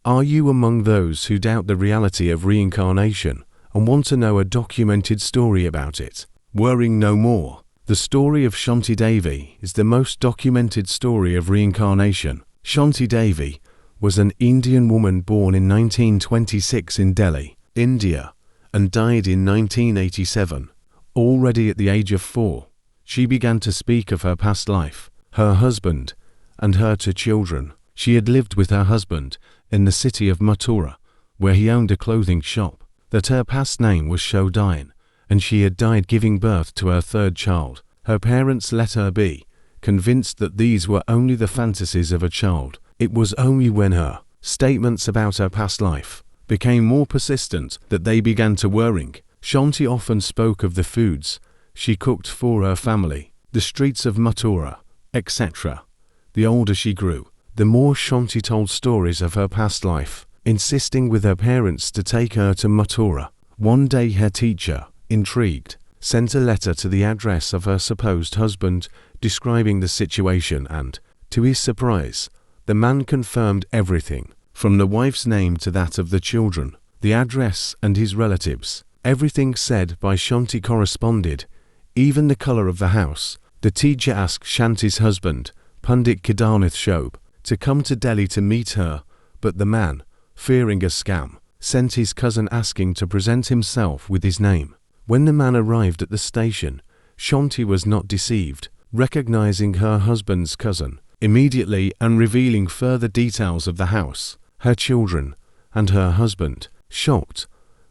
Are you among those who doubt the reality of reincarnation and want to know a documented story about it? Worrying no more. The story of Shanti Devi is the most documented story of reincarnation. Shanti Devi was an Indian woman born in 1926 in Delhi, India, and died in 1987. Already at the age of 4, she began to speak of her past life, her husband, and her 2 children. She had lived with her husband in the city of Mathura, where he owned a clothing shop, that her past name was Shodine, and she had died giving birth to her 3rd child. Her parents let her be, convinced that these were only the fantasies of a child. It was only when her statements about her past life became more persistent that they began to worrying. Shanti often spoke of the foods she cooked for her family, the streets of Mathura, etc. The older she grew, the more Shanti told stories of her past life, insisting with her parents to take her to Mathura. One day her teacher, intrigued, sent a letter to the address of her supposed husband describing the situation and, to his surprise, the man confirmed everything, from the wife's name to that of the children, the address and his relatives. Everything said by Shanti corresponded, even the colour of the house. The teacher asked Shanti's husband, Pandit Kedarnath Shobe, to come to Delhi to meet her, but the man, fearing a scam, sent his cousin asking to present himself with his name. When the man arrived at the station, Shanti was not deceived, recognizing her husband's cousin immediately and revealing further details of the house, her children, and her husband. Shocked,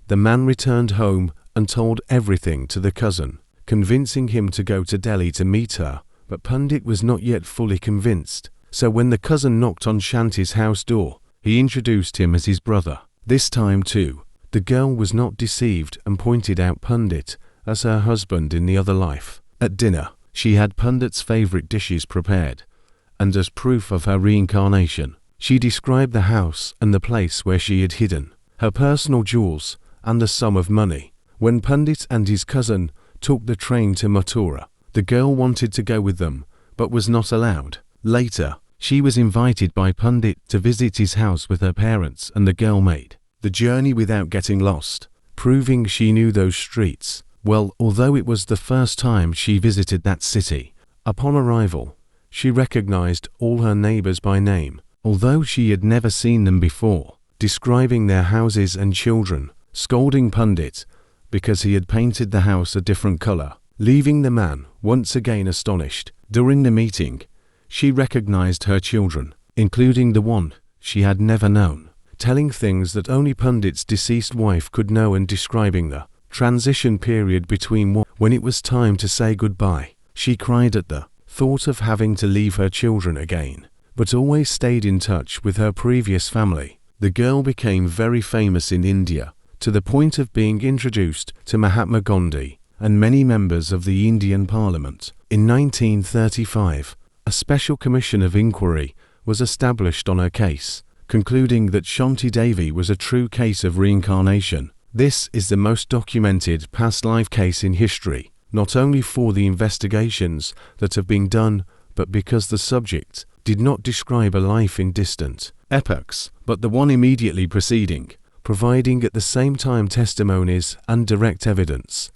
the man returned home and told everything to the cousin, convincing him to go to Delhi to meet her, but Pandit was not yet fully convinced. So when the cousin knocked on Shanti's house door, he introduced him as his brother. This time too, the girl was not deceived and pointed out Pandit as her husband in the other life. At dinner, she had Pandit's favorite dishes prepared, and as proof of her reincarnation, she described the house and the place where she had hidden her personal jewels and the sum of money. When Pandit and his cousin took the train to Mathura, the girl wanted to go with them, but was not allowed. Later, she was invited by Pandit to visit his house with her parents, and the girl made the journey without getting lost, proving she knew those streets well. Although it was the first time she visited that city, upon arrival, she recognized all her neighbors by name, although she had never seen them before, describing their houses and children, scolding Pandit because he had painted the house a different color, leaving the man once again astonished. During the meeting, she recognized her children, including the one she had never known, telling things that only Pandit's deceased wife could know and describing the transition period between when it was time to say goodbye. She cried at the thought of having to leave her children again, but always stayed in touch with her previous family. The girl became very famous in India, to the point of being introduced to Mahatma Gandhi and many members of the Indian Parliament. In 1935, a special commission of inquiry was established on her case, concluding that Shanti Devi was a true case of reincarnation. This is the most documented past life case in history, not only for the investigations that have been done, but because the subject did not describe a life in distant epochs, but the one immediately preceding, providing at the same time testimonies and direct evidence